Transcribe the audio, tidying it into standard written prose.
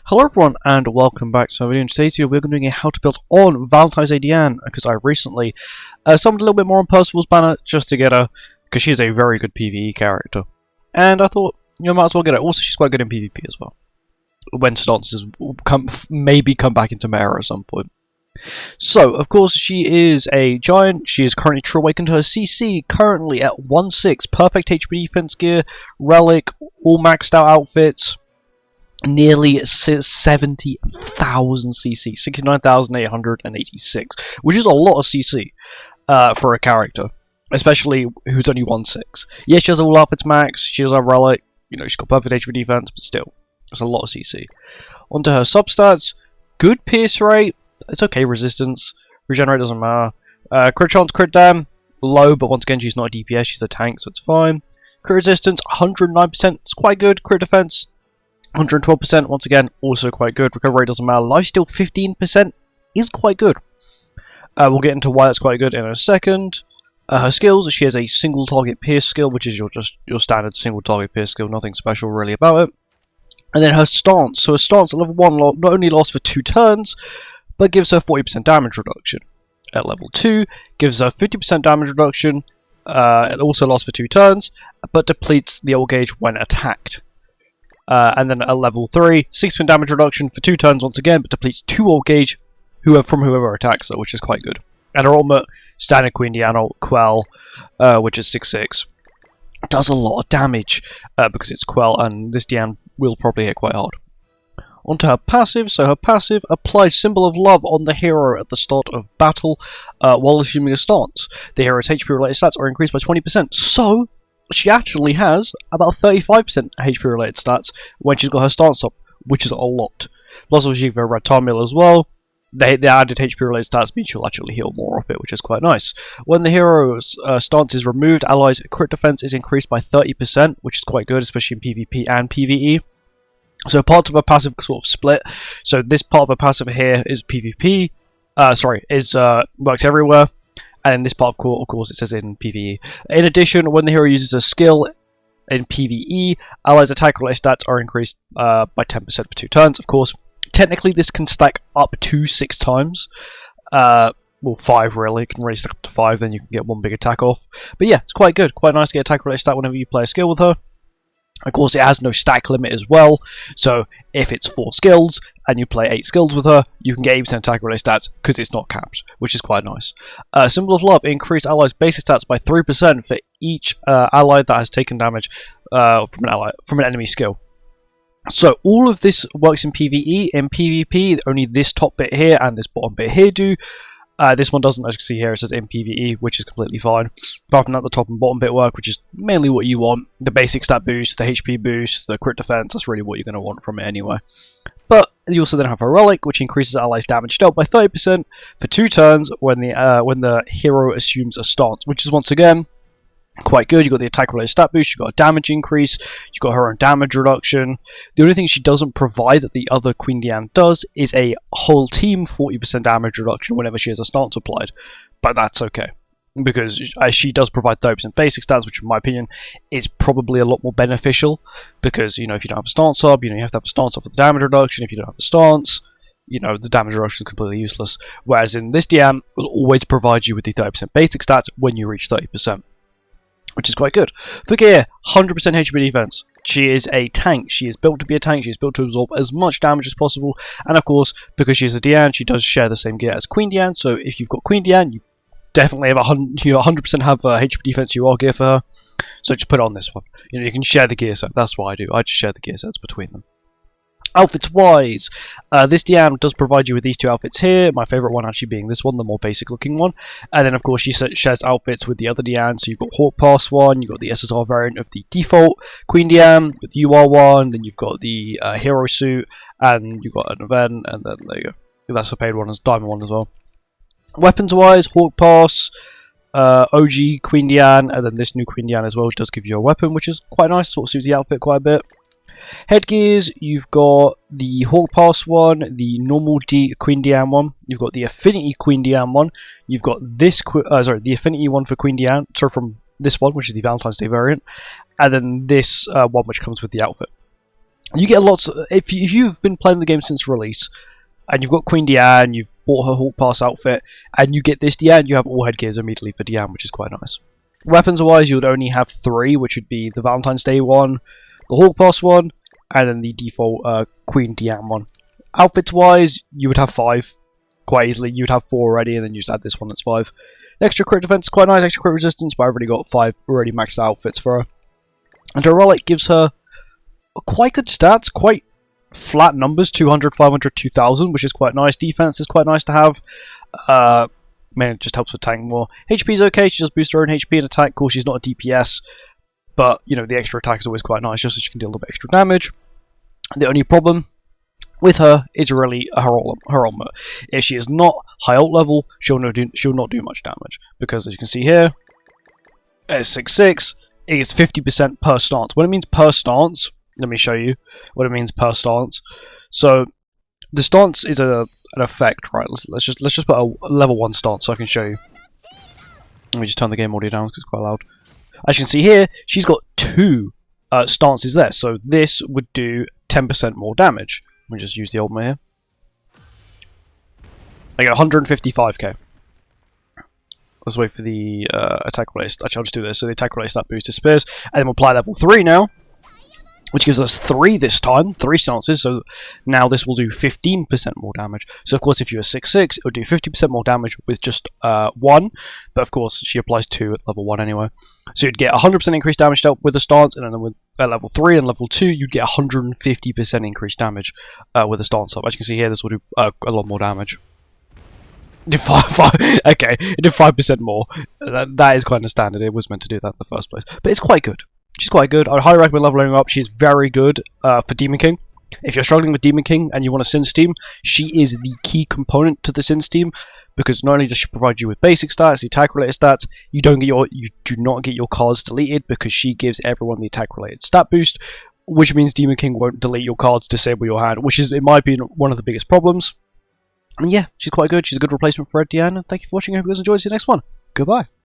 Hello everyone and welcome back to my video. In today's video we're going to be doing a how to build on Valentine's Day Diane, because I recently summoned a little bit more on Percival's banner just to get her, because she's a very good PvE character. And I thought, you know, might as well get her. Also, she's quite good in PvP as well, when stances maybe come back into meta at some point. So, of course, she is a giant. She is currently true awakened to her CC, currently at 1/6, perfect HB defense gear, relic, all maxed out outfits. Nearly 70,000 CC, 69,886, which is a lot of CC for a character, especially who's only 1/6. Yes, she has all outfits max, she has a relic, you know, she's got perfect HP defense, but still, it's a lot of CC. Onto her substats, good pierce rate, it's okay, resistance, regenerate doesn't matter, crit chance, crit dam, low, but once again, she's not a DPS, she's a tank, so it's fine. Crit resistance, 109%, it's quite good. Crit defense, 112%, once again, also quite good. Recovery doesn't matter. Lifesteal 15% is quite good. We'll get into why that's quite good in a second. Her skills, she has a single target pierce skill, which is your standard single target pierce skill, nothing special really about it. And then her stance. So her stance at level 1 not only lasts for 2 turns, but gives her 40% damage reduction. At level 2, gives her 50% damage reduction. It also lasts for 2 turns, but depletes the ult gauge when attacked. And then at level 3, 6% damage reduction for 2 turns once again, but depletes 2 ult gauge from whoever attacks her, which is quite good. And her ultimate, standard Queen Diane ult, Quell, which is 6/6, does a lot of damage because it's Quell, and this Diane will probably hit quite hard. Onto her passive, so her passive applies Symbol of Love on the hero at the start of battle while assuming a stance. The hero's HP related stats are increased by 20%, so she actually has about 35% HP related stats when she's got her stance up, which is a lot. Plus, obviously, you have her red time meal as well. The added HP related stats mean she'll actually heal more of it, which is quite nice. When the hero's stance is removed, allies' crit defense is increased by 30%, which is quite good, especially in PvP and PvE. So parts of her passive sort of split. So this part of her passive here is PvP. Works everywhere. And this part, of course, it says in PvE. In addition, when the hero uses a skill in PvE, allies' attack-related stats are increased by 10% for 2 turns, of course. Technically, this can stack up to 6 times. Well, 5 really. It can really stack up to 5, then you can get 1 big attack off. But yeah, it's quite good. Quite nice to get attack-related stat whenever you play a skill with her. Of course, it has no stack limit as well, so if it's 4 skills and you play 8 skills with her, you can get 80% attack related stats because it's not capped, which is quite nice. Symbol of Love increased allies' basic stats by 3% for each ally that has taken damage from an enemy skill. So all of this works in PvE. In PvP, only this top bit here and this bottom bit here do. This one doesn't, as you can see here, it says in PvE, which is completely fine. Apart from that, the top and bottom bit work, which is mainly what you want. The basic stat boost, the HP boost, the crit defense, that's really what you're going to want from it anyway. But you also then have a relic, which increases allies' damage dealt by 30% for 2 turns when the hero assumes a stance, which is once again quite good. You've got the attack related stat boost, you've got a damage increase, you've got her own damage reduction. The only thing she doesn't provide that the other Queen Diane does is a whole team 40% damage reduction whenever she has a stance applied. But that's okay, because she does provide 30% basic stats, which in my opinion is probably a lot more beneficial, because, you know, if you don't have a stance up, you know, you have to have a stance up for the damage reduction. If you don't have a stance, you know, the damage reduction is completely useless. Whereas in this Diane, will always provide you with the 30% basic stats when you reach 30%. Which is quite good. For gear, 100% HP defense. She is a tank. She is built to be a tank. She is built to absorb as much damage as possible. And of course, because she's a Diane, she does share the same gear as Queen Diane. So if you've got Queen Diane, you definitely have 100% have HP defense UR gear for her. So just put on this one. You know, you can share the gear set. That's what I do. I just share the gear sets between them. Outfits wise, this Diane does provide you with these 2 outfits here, my favourite one actually being this one, the more basic looking one. And then of course she shares outfits with the other Diane, so you've got Hawk Pass one, you've got the SSR variant of the default Queen Diane, with the UR one, then you've got the hero suit, and you've got an event, and then there you go. That's the paid one, as diamond one as well. Weapons wise, Hawk Pass, OG Queen Diane, and then this new Queen Diane as well does give you a weapon, which is quite nice, sort of suits the outfit quite a bit. Headgears, you've got the Hawk Pass one, the normal Queen Diane one, you've got the Affinity Queen Diane one, you've got this, the Affinity one for Queen Diane, so from this one, which is the Valentine's Day variant, and then this one which comes with the outfit. You get lots. If you've been playing the game since release, and you've got Queen Diane, you've bought her Hawk Pass outfit, and you get this Diane, you have all headgears immediately for Diane, which is quite nice. Weapons-wise, you would only have 3, which would be the Valentine's Day one, the Hawk Pass one, and then the default Queen Diane one. Outfits-wise, you would have 5 quite easily. You'd have 4 already, and then you just add this one that's 5. The extra crit defense is quite nice, extra crit resistance, but I've already got 5 already maxed outfits for her. And her relic gives her quite good stats, quite flat numbers, 200, 500, 2000, which is quite nice. Defense is quite nice to have. Man, it just helps with tank more. HP is okay, she does boost her own HP and attack. Of course, she's not a DPS, but, you know, the extra attack is always quite nice, just so she can deal a little bit extra damage. The only problem with her is really her ultimate. If she is not high ult level, she'll not do much damage, because as you can see here, it's 6/6, it is 50% per stance. What it means per stance, let me show you what it means per stance. So the stance is an effect, right? Let's just put a level 1 stance so I can show you. Let me just turn the game audio down because it's quite loud. As you can see here, she's got 2 stances there, so this would do 10% more damage. Let me just use the ultimate here. I get 155k. Let's wait for the attack related. Actually, I'll just do this. So the attack related stat boost is spears, and then we'll apply level 3 now, which gives us 3 this time, 3 stances, so now this will do 15% more damage. So of course if you were 6/6, it would do 50% more damage with just 1, but of course she applies 2 at level 1 anyway. So you'd get 100% increased damage dealt with the stance, and then with level 3 and level 2, you'd get 150% increased damage with the stance up. As you can see here, this will do a lot more damage. It did 5, okay, it did 5% more. That is kind of standard, it was meant to do that in the first place. But it's quite good. She's quite good. I would highly recommend leveling her up. She's very good for Demon King. If you're struggling with Demon King and you want a Sin Steam, she is the key component to the Sin Steam, because not only does she provide you with basic stats, the attack related stats, you do not get your cards deleted, because she gives everyone the attack related stat boost, which means Demon King won't delete your cards, disable your hand, which is, in my opinion, one of the biggest problems. And yeah, she's quite good. She's a good replacement for Red Diane. And thank you for watching. I hope you guys enjoyed. See you next one. Goodbye.